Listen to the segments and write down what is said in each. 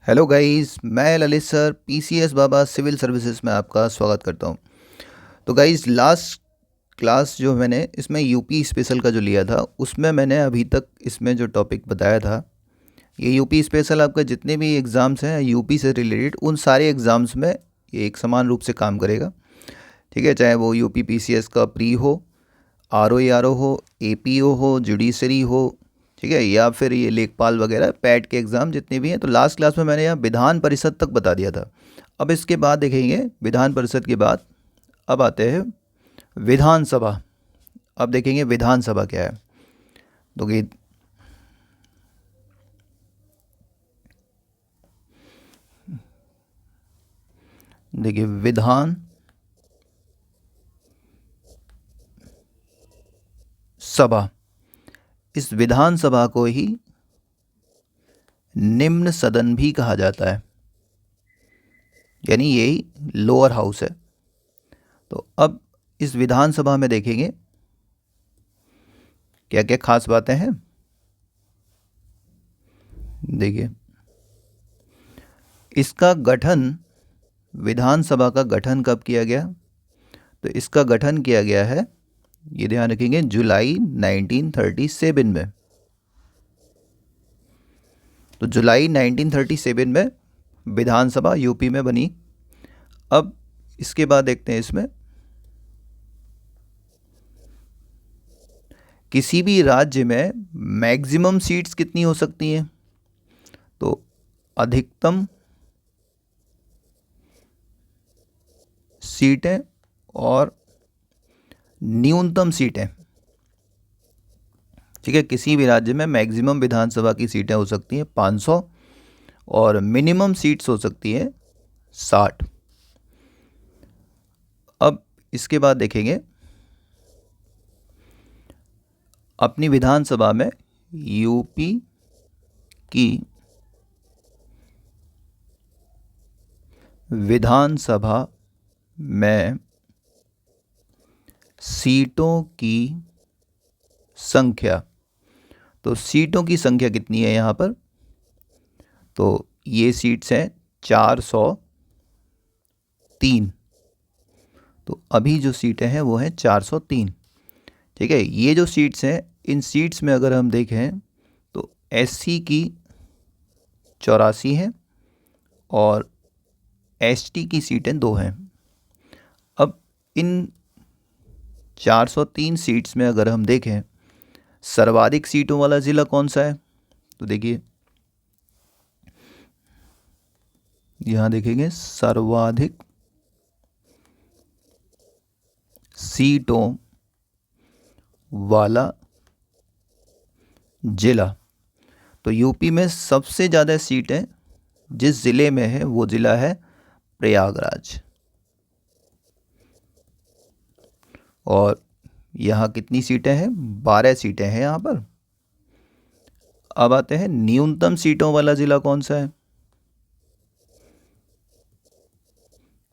Hello guys, मैं Lalit sir PCS बाबा civil services में आपका स्वागत करता हूं। तो गाइस, लास्ट क्लास जो मैंने इसमें यूपी स्पेशल का जो लिया था, उसमें मैंने अभी तक इसमें जो टॉपिक बताया था, ये यूपी स्पेशल आपका जितने भी एग्ज़ाम्स हैं यूपी से रिलेटेड, उन सारे एग्ज़ाम्स में ये एक समान रूप से काम करेगा। ठीक है, चाहे वो यूपी पीसीएस का प्री हो, आरओ हो, एपीओ हो, जुडिशरी हो, ठीक है, या फिर ये लेखपाल वगैरह पैट के एग्ज़ाम जितने भी हैं। तो लास्ट क्लास में मैंने यहाँ विधान परिषद तक बता दिया था। अब इसके बाद देखेंगे विधान परिषद के बाद अब आते हैं विधानसभा। अब देखेंगे विधानसभा क्या है। तो ये देखिए, विधान सभा, इस विधानसभा को ही निम्न सदन भी कहा जाता है, यानी यही लोअर हाउस है। तो अब इस विधानसभा में देखेंगे क्या क्या खास बातें हैं। देखिए, इसका गठन, विधानसभा का गठन कब किया गया? तो इसका गठन किया गया है, ये ध्यान रखेंगे, जुलाई 1937 में। तो जुलाई 1937 में विधानसभा यूपी में बनी। अब इसके बाद देखते हैं इसमें किसी भी राज्य में मैक्सिमम सीट्स कितनी हो सकती हैं। तो अधिकतम सीटें और न्यूनतम सीटें। ठीक है, किसी भी राज्य में मैक्सिमम विधानसभा की सीटें हो सकती हैं 500 और मिनिमम सीट्स हो सकती हैं 60। अब इसके बाद देखेंगे अपनी विधानसभा में यूपी की विधानसभा में सीटों की संख्या। तो सीटों की संख्या कितनी है यहाँ पर? तो ये सीट्स हैं 403। तो अभी जो सीटें हैं वो हैं 403। ठीक है, ये जो सीट्स हैं, इन सीट्स में अगर हम देखें तो एससी की 84 हैं और एसटी की सीटें 2 हैं। अब इन 403 सीट्स में अगर हम देखें सर्वाधिक सीटों वाला ज़िला कौन सा है? तो देखिए, यहाँ देखेंगे सर्वाधिक सीटों वाला जिला। तो यूपी में सबसे ज़्यादा सीटें जिस ज़िले में है वो ज़िला है प्रयागराज। और यहाँ कितनी सीटें हैं? 12 सीटें हैं यहाँ पर। अब आते हैं न्यूनतम सीटों वाला ज़िला कौन सा है?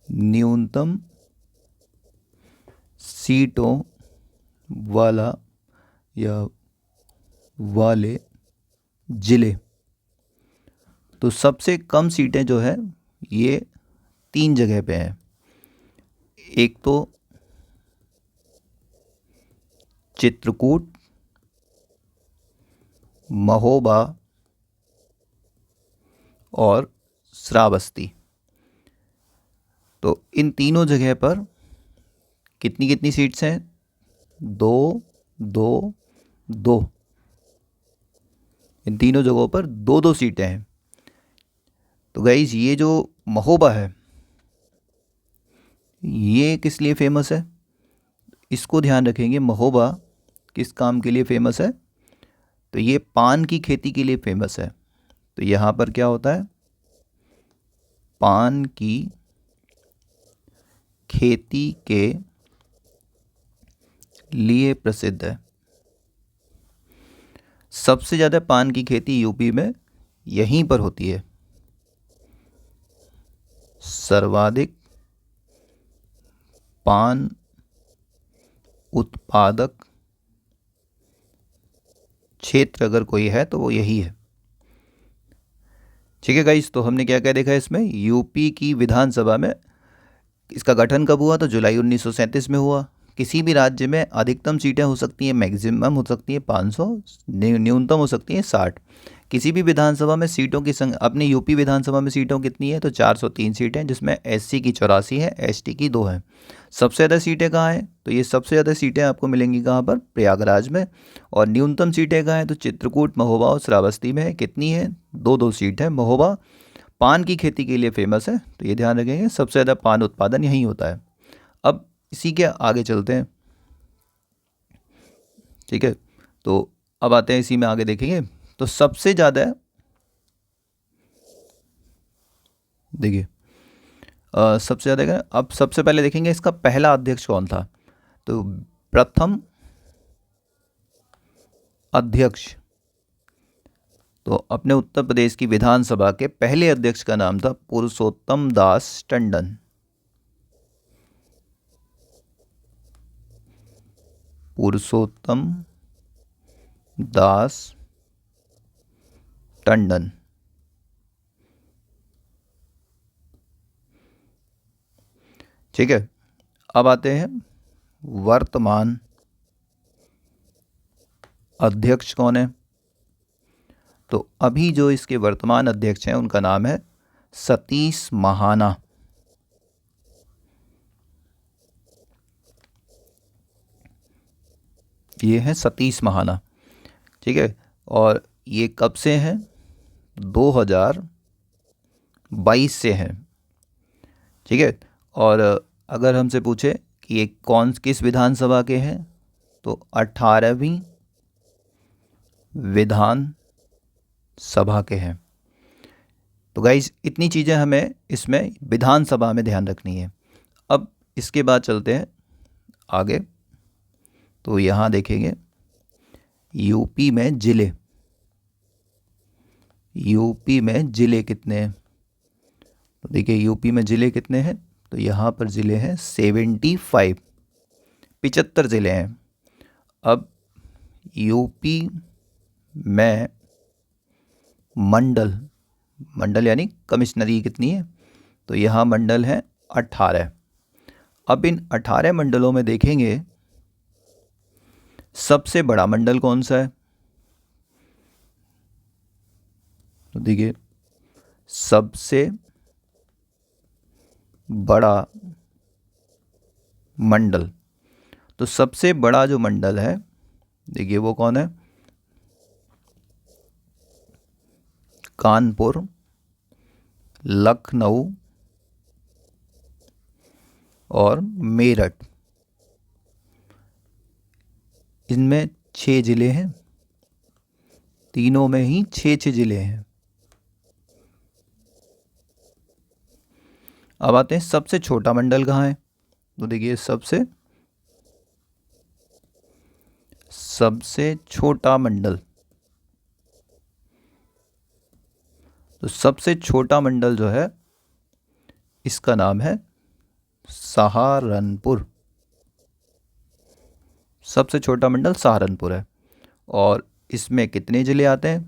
न्यूनतम सीटों वाला या वाले ज़िले। तो सबसे कम सीटें जो है ये 3 जगह पे हैं। एक तो चित्रकूट, महोबा और श्रावस्ती। तो इन तीनों जगह पर कितनी कितनी सीट्स हैं? 2, 2, 2। इन तीनों जगहों पर 2-2 सीटें हैं। तो गाइज, ये जो महोबा है ये किस लिए फेमस है? इसको ध्यान रखेंगे, महोबा किस काम के लिए फेमस है? तो ये पान की खेती के लिए फेमस है। तो यहाँ पर क्या होता है? पान की खेती के लिए प्रसिद्ध है। सबसे ज़्यादा पान की खेती यूपी में यहीं पर होती है। सर्वाधिक पान उत्पादक क्षेत्र अगर कोई है तो वो यही है। ठीक है गाइस, तो हमने क्या क्या देखा इसमें, यूपी की विधानसभा में इसका गठन कब हुआ, तो जुलाई 1937 में हुआ। किसी भी राज्य में अधिकतम सीटें हो सकती हैं, मैक्सिमम हो सकती हैं 500, न्यूनतम हो सकती हैं 60। किसी भी विधानसभा में सीटों की संख्या, अपनी यूपी विधानसभा में सीटों कितनी है, तो 403 सीटें, जिसमें एससी की 84 है, एसटी की 2 है। सबसे ज़्यादा सीटें कहाँ हैं, तो ये सबसे ज़्यादा सीटें आपको मिलेंगी कहाँ पर, प्रयागराज में। और न्यूनतम सीटें कहाँ हैं, तो चित्रकूट, महोबा और श्रावस्ती में है। कितनी है, 2-2 सीट है। महोबा पान की खेती के लिए फेमस है, तो ये ध्यान रखेंगे, सबसे ज़्यादा पान उत्पादन यहीं होता है। अब इसी के आगे चलते हैं, ठीक है। तो अब आते हैं इसी में आगे देखेंगे, तो सबसे ज़्यादा देखिए सबसे ज़्यादा क्या, अब सबसे पहले देखेंगे इसका पहला अध्यक्ष कौन था। तो प्रथम अध्यक्ष, तो अपने उत्तर प्रदेश की विधानसभा के पहले अध्यक्ष का नाम था पुरुषोत्तम दास टंडन। पुरुषोत्तम दास टंडन। ठीक है, अब आते हैं वर्तमान अध्यक्ष कौन है। तो अभी जो इसके वर्तमान अध्यक्ष हैं उनका नाम है सतीश महाना। ये है सतीश महाना, ठीक है। और ये कब से हैं, 2022 से हैं, ठीक है। और अगर हमसे पूछे कि ये कौन किस विधानसभा के हैं, तो 18वीं विधान सभा के हैं। तो गाइस इतनी चीज़ें हमें इसमें विधानसभा में ध्यान रखनी है। अब इसके बाद चलते हैं आगे, तो यहाँ देखेंगे यूपी में ज़िले, यूपी में ज़िले कितने हैं। तो देखिए यूपी में ज़िले कितने हैं, तो यहाँ पर ज़िले हैं 75, 75 ज़िले हैं। अब यूपी में मंडल, मंडल यानी कमिश्नरी कितनी है, तो यहाँ मंडल है 18। अब इन 18 मंडलों में देखेंगे सबसे बड़ा मंडल कौन सा है, तो देखिए सबसे बड़ा मंडल, तो सबसे बड़ा जो मंडल है देखिए वो कौन है, कानपुर, लखनऊ और मेरठ। इनमें 6 ज़िले हैं, तीनों में ही 6-6 ज़िले हैं। अब आते हैं सबसे छोटा मंडल कहाँ है, तो देखिए सबसे छोटा मंडल, तो सबसे छोटा मंडल जो है इसका नाम है सहारनपुर। सबसे छोटा मंडल सहारनपुर है। और इसमें कितने ज़िले आते हैं,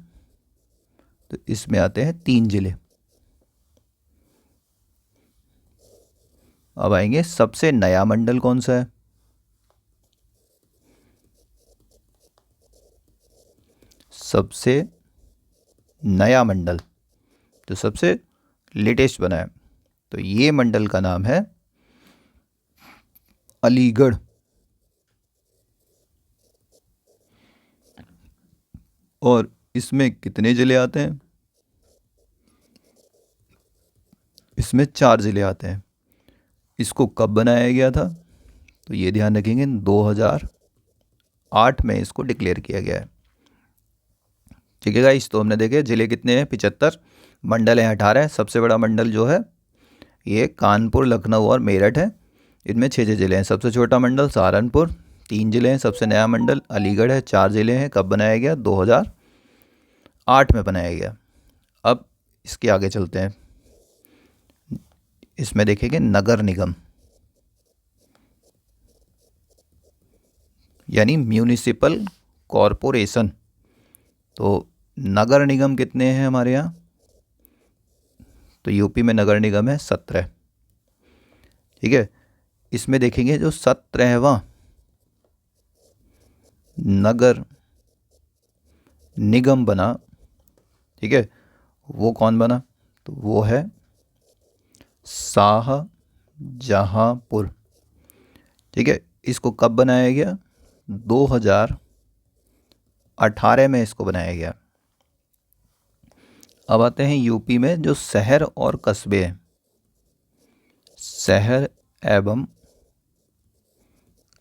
तो इसमें आते हैं 3 ज़िले। अब आएंगे सबसे नया मंडल कौन सा है, सबसे नया मंडल, तो सबसे लेटेस्ट बना है, तो ये मंडल का नाम है अलीगढ़। और इसमें कितने ज़िले आते हैं, इसमें 4 ज़िले आते हैं। इसको कब बनाया गया था, तो ये ध्यान रखेंगे 2008 में इसको डिक्लेयर किया गया है। ठीक है गाइस, तो हमने देखे ज़िले कितने हैं, 75, मंडल हैं 18। सबसे बड़ा मंडल जो है ये कानपुर, लखनऊ और मेरठ है, इनमें 6-6 ज़िले हैं। सबसे छोटा मंडल सहारनपुर, 3 ज़िले हैं। सबसे नया मंडल अलीगढ़ है, 4 ज़िले हैं। कब बनाया गया, 2008 में बनाया गया। अब इसके आगे चलते हैं, इसमें देखेंगे नगर निगम यानी म्यूनिसिपल कॉरपोरेशन। तो नगर निगम कितने हैं हमारे यहाँ, तो यूपी में नगर निगम है 17। ठीक है, इसमें देखेंगे जो 17वां नगर निगम बना, ठीक है, वो कौन बना? तो वो है शाहजहांपुर। ठीक है, इसको कब बनाया गया? 2018 में इसको बनाया गया। अब आते हैं यूपी में जो शहर और कस्बे हैं, शहर एवं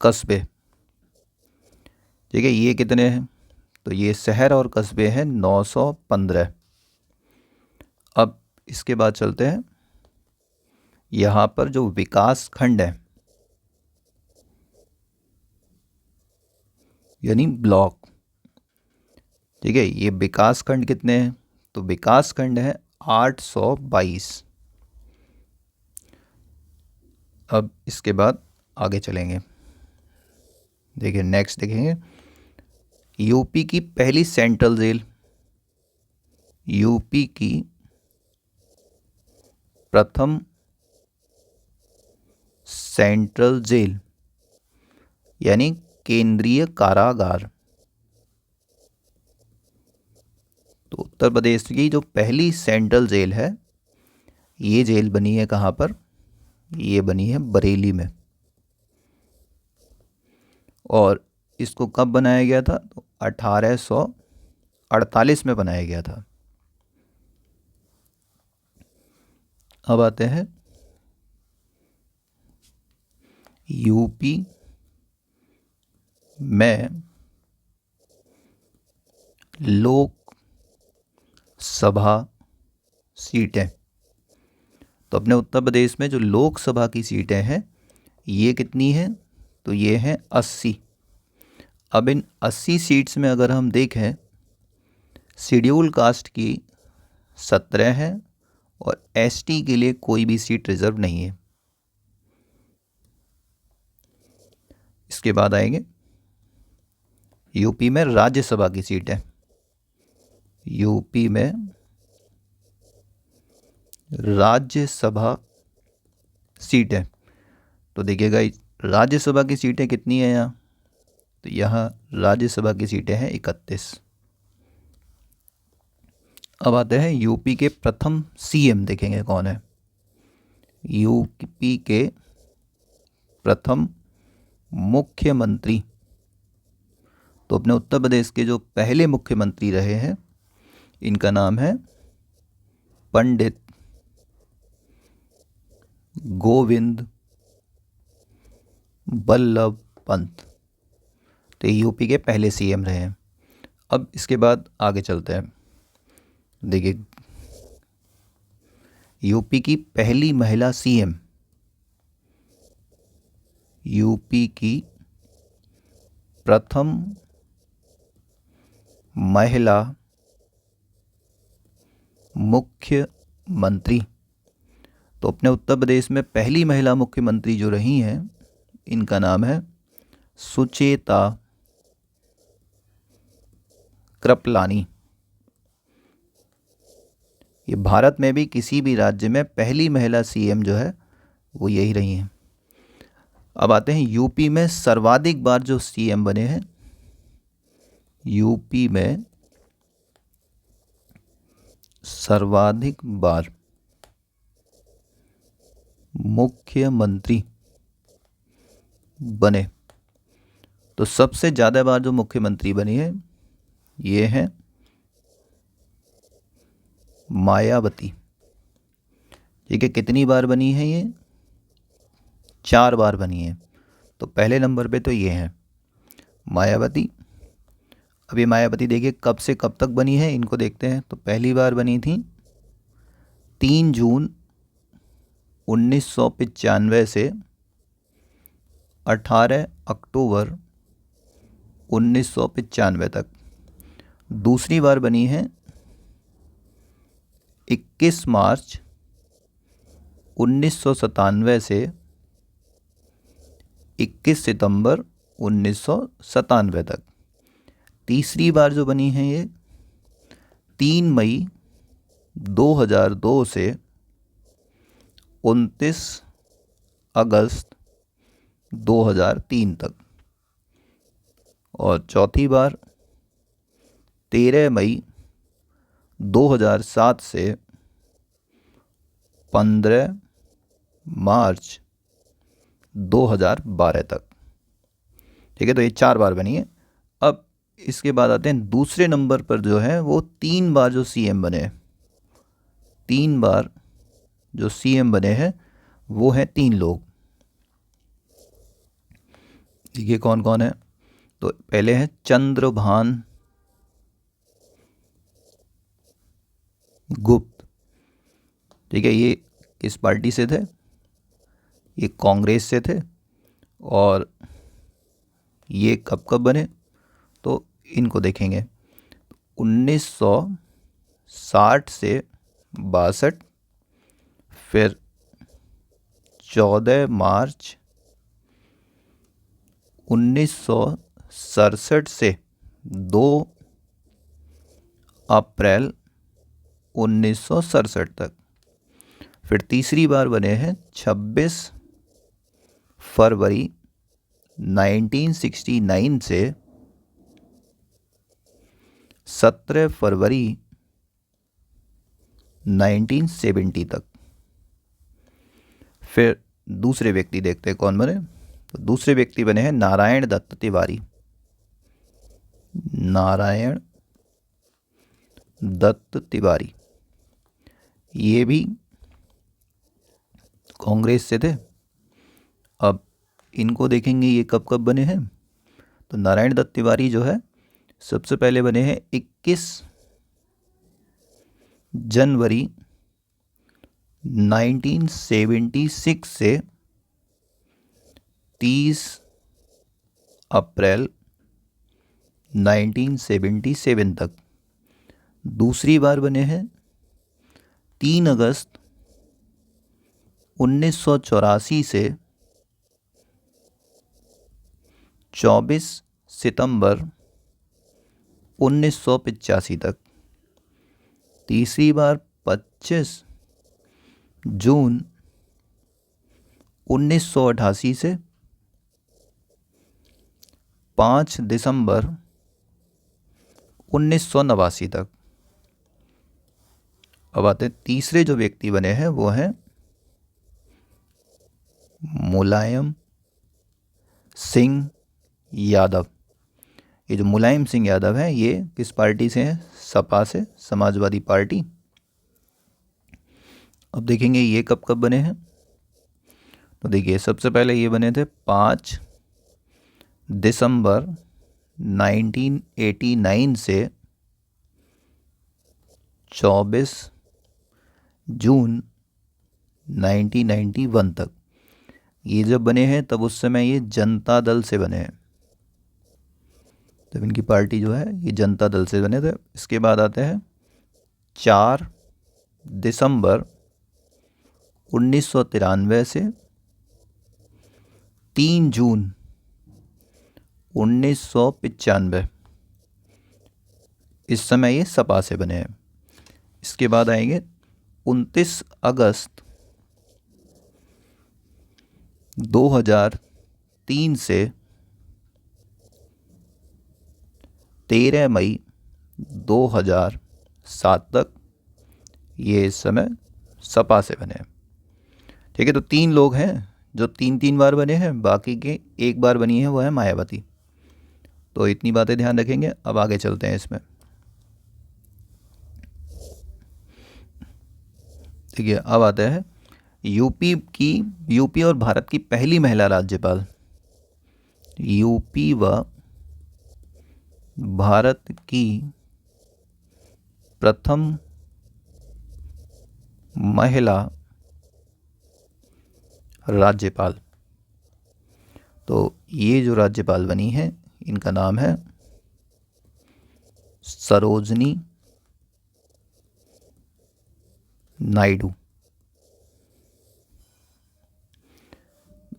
कस्बे। ठीक है, ये कितने हैं? तो ये शहर और कस्बे हैं 915। अब इसके बाद चलते हैं, यहाँ पर जो विकास खंड है यानी ब्लॉक, ठीक है, ये विकास खंड कितने हैं? तो विकास खंड है 822। अब इसके बाद आगे चलेंगे, देखिए नेक्स्ट देखेंगे यूपी की पहली सेंट्रल जेल, यूपी की प्रथम सेंट्रल जेल यानी केंद्रीय कारागार। तो उत्तर प्रदेश की जो पहली सेंट्रल जेल है, ये जेल बनी है कहाँ पर? ये बनी है बरेली में। और इसको कब बनाया गया था? तो 1848 में बनाया गया था। अब आते हैं यूपी में लोक सभा सीटें। तो अपने उत्तर प्रदेश में जो लोकसभा की सीटें हैं ये कितनी हैं? तो ये हैं 80। अब इन 80 सीट्स में अगर हम देखें, शेड्यूल कास्ट की 17 हैं और एसटी के लिए कोई भी सीट रिजर्व नहीं है। इसके बाद आएंगे यूपी में राज्यसभा की सीटें। यूपी में राज्यसभा सीटें, तो देखिएगा राज्यसभा की सीटें कितनी हैं यहाँ? तो यहाँ राज्यसभा की सीटें हैं 31। अब आते हैं यूपी के प्रथम सीएम, देखेंगे कौन है। यूपी के प्रथम मुख्यमंत्री, तो अपने उत्तर प्रदेश के जो पहले मुख्यमंत्री रहे हैं इनका नाम है पंडित गोविंद बल्लभ पंत। तो यूपी के पहले सीएम रहे हैं। अब इसके बाद आगे चलते हैं, देखिए यूपी की पहली महिला सीएम, यूपी की प्रथम महिला मुख्यमंत्री। तो अपने उत्तर प्रदेश में पहली महिला मुख्यमंत्री जो रही हैं इनका नाम है सुचेता कृपलानी। ये भारत में भी किसी भी राज्य में पहली महिला सीएम जो है वो यही रही हैं। अब आते हैं यूपी में सर्वाधिक बार जो सीएम बने हैं, यूपी में सर्वाधिक बार मुख्यमंत्री बने। तो सबसे ज़्यादा बार जो मुख्यमंत्री बनी है ये है मायावती। ठीक है, कितनी बार बनी है ये? 4 बार बनी है। तो पहले नंबर पे तो ये है मायावती। अभी मायावती देखिए कब से कब तक बनी है, इनको देखते हैं। तो पहली बार बनी थी 3 जून 1995 से 18 अक्टूबर 1995 तक। दूसरी बार बनी है 21 मार्च 1997 से 21 सितंबर 1997 तक। तीसरी बार जो बनी है ये 3 मई 2002 से 29 अगस्त 2003 तक, और चौथी बार 13 मई 2007 से 15 मार्च 2012 तक। ठीक है, तो ये 4 बार बनी है। अब इसके बाद आते हैं दूसरे नंबर पर जो है वो 3 बार जो सीएम बने हैं। 3 बार जो सीएम बने हैं वो हैं 3 लोग। देखिए कौन कौन है। तो पहले हैं चंद्रभान गुप्त। ठीक है, ये किस पार्टी से थे? ये कांग्रेस से थे। और ये कब कब बने? तो इनको देखेंगे 1960 से 62, फिर 14 मार्च 1967 से 2 अप्रैल 1967 तक। फिर तीसरी बार बने हैं 26 फरवरी 1969 से 17 फरवरी 1970 तक। फिर दूसरे व्यक्ति देखते हैं कौन बने। तो दूसरे व्यक्ति बने हैं नारायण दत्त तिवारी। नारायण दत्त तिवारी, ये भी कांग्रेस से थे। अब इनको देखेंगे ये कब कब बने हैं। तो नारायण दत्त तिवारी जो है सबसे पहले बने हैं 21 जनवरी 1976 से 30 अप्रैल 1977 तक। दूसरी बार बने हैं 3 अगस्त 1984 से 24 सितंबर 1985 तक। तीसरी बार 25 जून 1988 से 5 दिसंबर 1989 तक। अब आते हैं तीसरे जो व्यक्ति बने हैं वो हैं मुलायम सिंह यादव। ये जो मुलायम सिंह यादव हैं ये किस पार्टी से हैं? सपा से, समाजवादी पार्टी। अब देखेंगे ये कब कब बने हैं। तो देखिए सबसे पहले ये बने थे 5 दिसंबर 1989 से 24 जून 1991 तक। ये जब बने हैं तब उस समय ये जनता दल से बने हैं। तब इनकी पार्टी जो है ये जनता दल से बने थे। इसके बाद आते हैं 4 दिसंबर 1993 से 3 जून 1995। इस समय ये सपा से बने हैं। इसके बाद आएंगे 29 अगस्त 2003 से 13 मई 2007 तक। ये इस समय सपा से बने हैं। ठीक है, तो 3 लोग हैं जो 3 बार बने हैं, बाकी के 1 बार बनी है वो है मायावती। तो इतनी बातें ध्यान रखेंगे। अब आगे चलते हैं इसमें। ठीक है, अब आता है यूपी और भारत की पहली महिला राज्यपाल। यूपी व भारत की प्रथम महिला राज्यपाल। तो ये जो राज्यपाल बनी है इनका नाम है सरोजनी नायडू।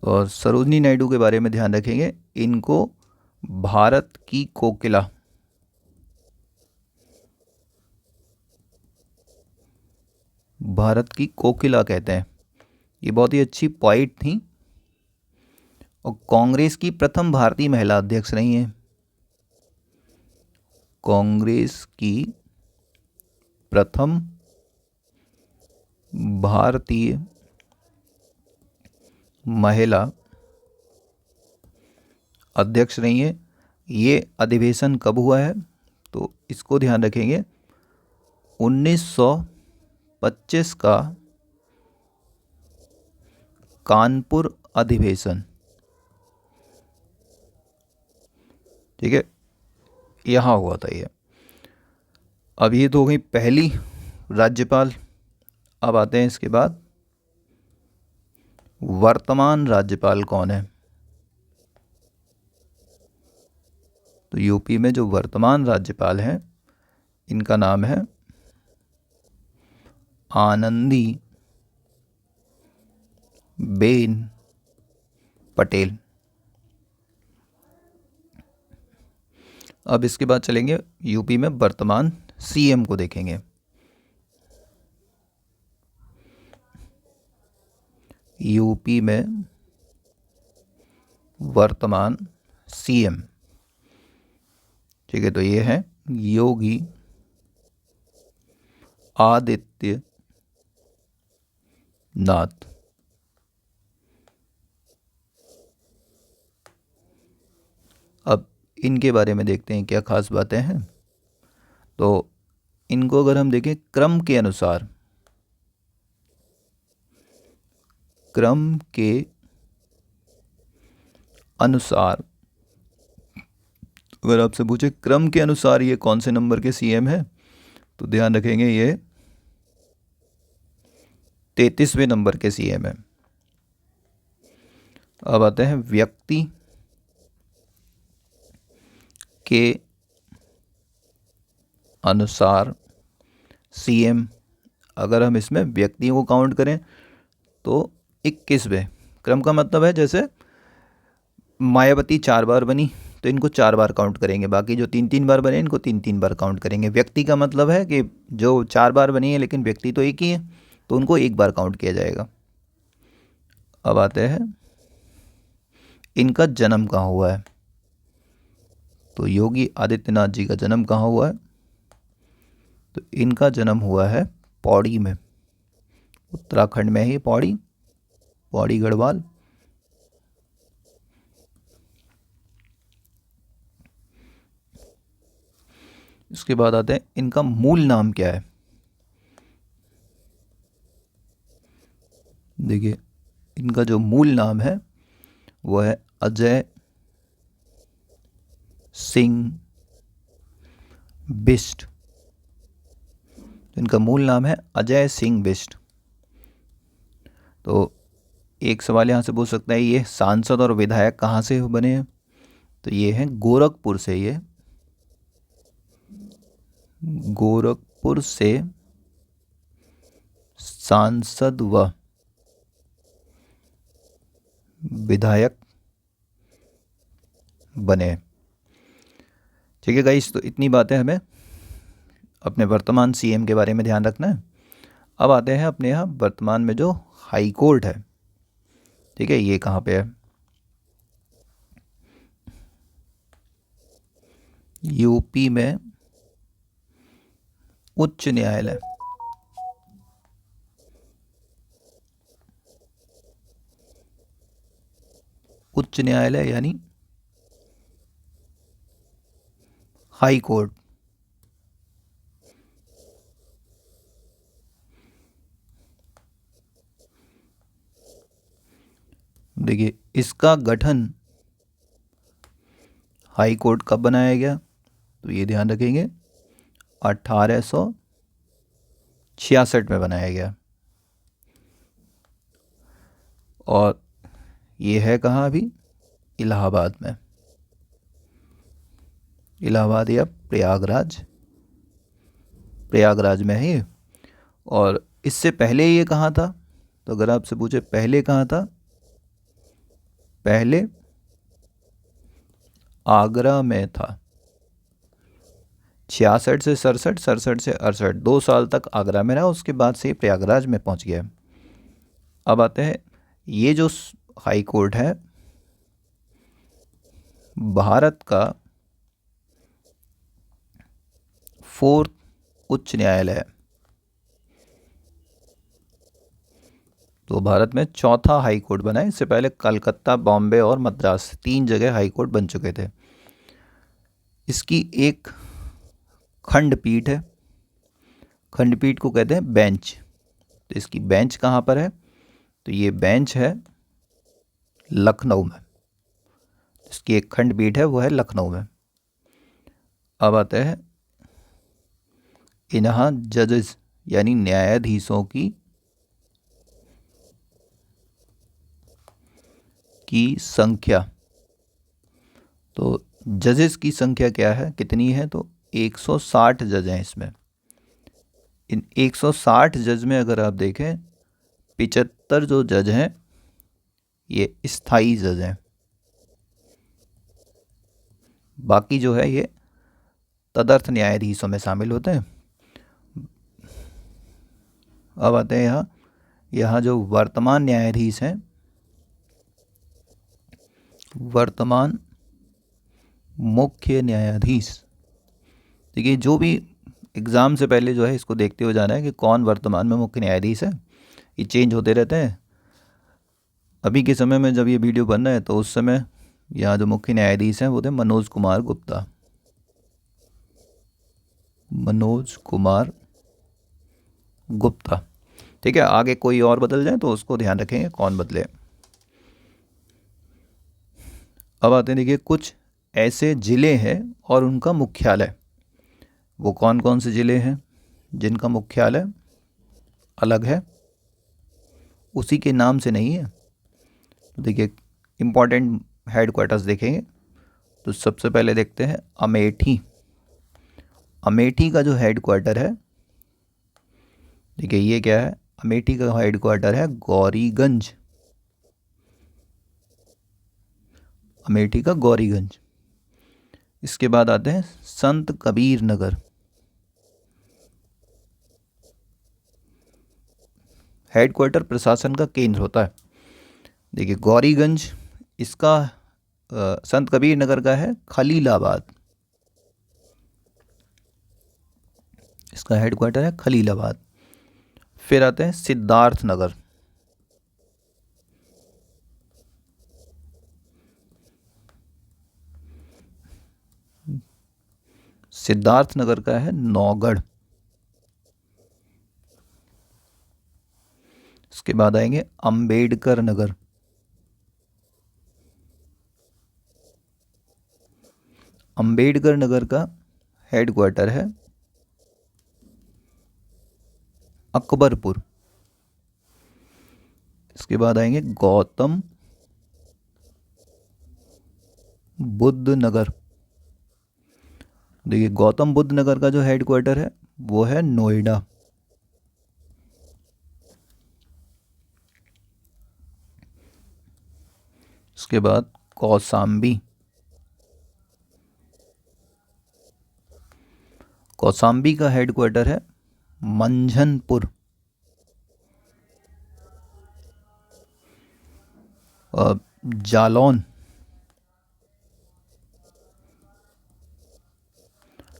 और सरोजनी नायडू के बारे में ध्यान रखेंगे, इनको भारत की कोकिला कहते हैं। ये बहुत ही अच्छी पोइट थी और कांग्रेस की प्रथम भारतीय महिला अध्यक्ष रही हैं। कांग्रेस की प्रथम भारतीय महिला अध्यक्ष रही हैं। ये अधिवेशन कब हुआ है तो इसको ध्यान रखेंगे, 1925 का कानपुर अधिवेशन। ठीक है, यहाँ हुआ था ये। अब ये तो हो गई पहली राज्यपाल। अब आते हैं इसके बाद वर्तमान राज्यपाल कौन है। तो यूपी में जो वर्तमान राज्यपाल हैं इनका नाम है आनंदी बेन पटेल। अब इसके बाद चलेंगे यूपी में वर्तमान सीएम को देखेंगे। यूपी में वर्तमान सीएम, ठीक है, तो ये है योगी आदित्य नाथ। अब इनके बारे में देखते हैं क्या खास बातें हैं। तो इनको अगर हम देखें क्रम के अनुसार, अगर आपसे पूछे क्रम के अनुसार ये कौन से नंबर के सीएम है तो ध्यान रखेंगे ये 33वें नंबर के सीएम है। अब आते हैं व्यक्ति के अनुसार सीएम। अगर हम इसमें व्यक्तियों को काउंट करें तो 21वें। क्रम का मतलब है जैसे मायावती 4 बार बनी तो इनको 4 बार काउंट करेंगे, बाकी जो 3-3 बार बने इनको 3-3 बार काउंट करेंगे। व्यक्ति का मतलब है कि जो 4 बार बनी है लेकिन व्यक्ति तो एक ही है तो उनको 1 बार काउंट किया जाएगा। अब आते हैं इनका जन्म कहाँ हुआ है। तो योगी आदित्यनाथ जी का जन्म कहाँ हुआ है तो इनका जन्म हुआ है पौड़ी में, उत्तराखंड में ही पौड़ी गढ़वाल। इसके बाद आते हैं इनका मूल नाम क्या है। देखिए इनका जो मूल नाम है वो है अजय सिंह बिष्ट। इनका मूल नाम है अजय सिंह बिष्ट। तो एक सवाल यहाँ से पूछ सकता है ये सांसद और विधायक कहाँ से बने हैं तो ये हैं गोरखपुर से। ये गोरखपुर से सांसद व विधायक बने। ठीक है गाइस, तो इतनी बातें हमें अपने वर्तमान सीएम के बारे में ध्यान रखना है। अब आते हैं अपने यहाँ वर्तमान में जो हाई कोर्ट है, ठीक है, ये कहाँ पे है। यूपी में उच्च न्यायालय। उच्च न्यायालय यानी हाई कोर्ट। देखिए इसका गठन हाई कोर्ट कब बनाया गया तो ये ध्यान रखेंगे 1866 में बनाया गया। और ये है कहाँ अभी, इलाहाबाद में। इलाहाबाद या प्रयागराज में है ये। और इससे पहले ये कहाँ था तो अगर आपसे पूछे पहले कहाँ था, पहले आगरा में था। 66 से 67, 67 से 68, 2 साल तक आगरा में रहा, उसके बाद से प्रयागराज में पहुंच गया। अब आते हैं, ये जो हाई कोर्ट है भारत का 4th उच्च न्यायालय है। तो भारत में चौथा हाई कोर्ट बना है। इससे पहले कलकत्ता, बॉम्बे और मद्रास 3 जगह हाई कोर्ट बन चुके थे। इसकी एक खंडपीठ है, खंडपीठ को कहते हैं बेंच। तो इसकी बेंच कहाँ पर है? तो ये बेंच है लखनऊ में। इसकी एक खंडपीठ है, वो है लखनऊ में। अब आते हैं, यहाँ जजेस यानी न्यायाधीशों की संख्या। तो जजेस की संख्या क्या है, कितनी है? तो 160 जज हैं इसमें। इन 160 जज में अगर आप देखें, 75 जो जज हैं ये स्थायी जज हैं, बाकी जो है ये तदर्थ न्यायाधीशों में शामिल होते हैं। अब आते हैं यहाँ जो वर्तमान न्यायाधीश हैं, वर्तमान मुख्य न्यायाधीश। देखिए, जो भी एग्ज़ाम से पहले जो है इसको देखते हुए जाना है कि कौन वर्तमान में मुख्य न्यायाधीश है। ये चेंज होते रहते हैं। अभी के समय में जब ये वीडियो बन रहा है तो उस समय यहाँ जो मुख्य न्यायाधीश हैं वो थे मनोज कुमार गुप्ता। मनोज कुमार गुप्ता। ठीक है, आगे कोई और बदल जाए तो उसको ध्यान रखेंगे कौन बदले। अब आते हैं, देखिए, कुछ ऐसे ज़िले हैं और उनका मुख्यालय। वो कौन कौन से ज़िले हैं जिनका मुख्यालय अलग है, उसी के नाम से नहीं है? तो देखिए, इम्पॉर्टेंट हेड क्वार्टर्स देखेंगे तो सबसे पहले देखते हैं अमेठी। अमेठी का जो हेड क्वार्टर है, देखिए ये क्या है, अमेठी का हेड क्वार्टर है गौरीगंज। अमेठी का गौरीगंज। इसके बाद आते हैं संत कबीर नगर। हेड क्वार्टर प्रशासन का केंद्र होता है। देखिए, गौरीगंज इसका संत कबीर नगर का है खलीलाबाद। इसका हेड क्वार्टर है खलीलाबाद। फिर आते हैं सिद्धार्थ नगर। सिद्धार्थ नगर का है नौगढ़। इसके बाद आएंगे अंबेडकर नगर। अंबेडकर नगर का हेड क्वार्टर है अकबरपुर। इसके बाद आएंगे गौतम बुद्ध नगर। देखिए, गौतम बुद्ध नगर का जो हेड क्वार्टर है वो है नोएडा। इसके बाद कौसाम्बी। कौसाम्बी का हेड क्वार्टर है मंझनपुर। जालौन।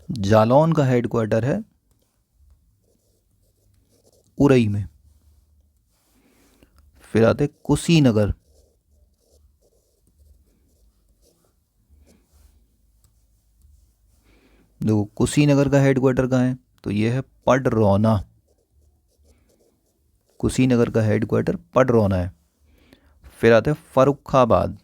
जालौन का हेड क्वार्टर है उरई में। फिर आते कुशीनगर। देखो, कुशीनगर का हेड क्वार्टर कहाँ है? तो ये है पडरौना। कुशीनगर का हेड क्वार्टर पडरौना है। फिर आते हैं फर्रुखाबाद।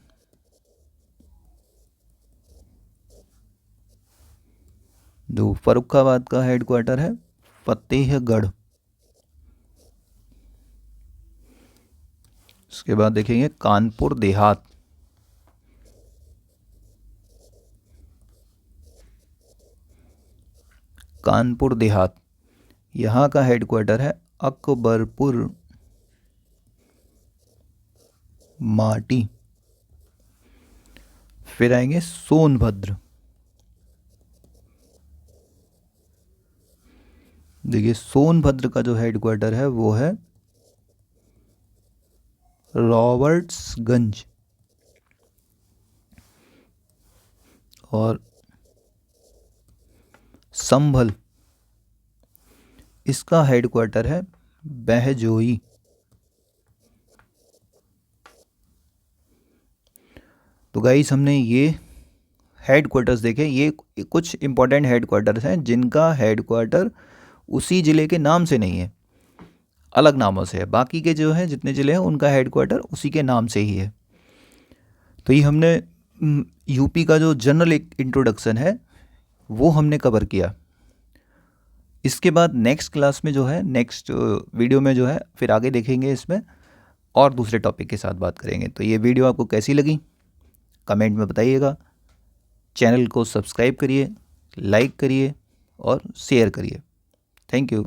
जो फर्रुखाबाद का हेड क्वार्टर है फतेहगढ़। उसके बाद देखेंगे कानपुर देहात। कानपुर देहात, यहाँ का हेड क्वार्टर है अकबरपुर माटी। फिर आएंगे सोनभद्र। देखिए, सोनभद्र का जो हेड क्वार्टर है वो है रॉबर्ट्सगंज। और संभल, इसका हेडक्वार्टर है बहजोई। तो गाइस हमने ये हेडक्वार्टर्स देखे, ये कुछ इंपॉर्टेंट हेडक्वार्टर्स हैं जिनका हेडक्वार्टर उसी ज़िले के नाम से नहीं है, अलग नामों से है। बाकी के जो हैं जितने ज़िले हैं उनका हेडक्वार्टर उसी के नाम से ही है। तो ये हमने यूपी का जो जनरल एक इंट्रोडक्शन है वो हमने कवर किया। इसके बाद नेक्स्ट क्लास में जो है, नेक्स्ट वीडियो में जो है फिर आगे देखेंगे, इसमें और दूसरे टॉपिक के साथ बात करेंगे। तो ये वीडियो आपको कैसी लगी कमेंट में बताइएगा। चैनल को सब्सक्राइब करिए, लाइक करिए और शेयर करिए। Thank you.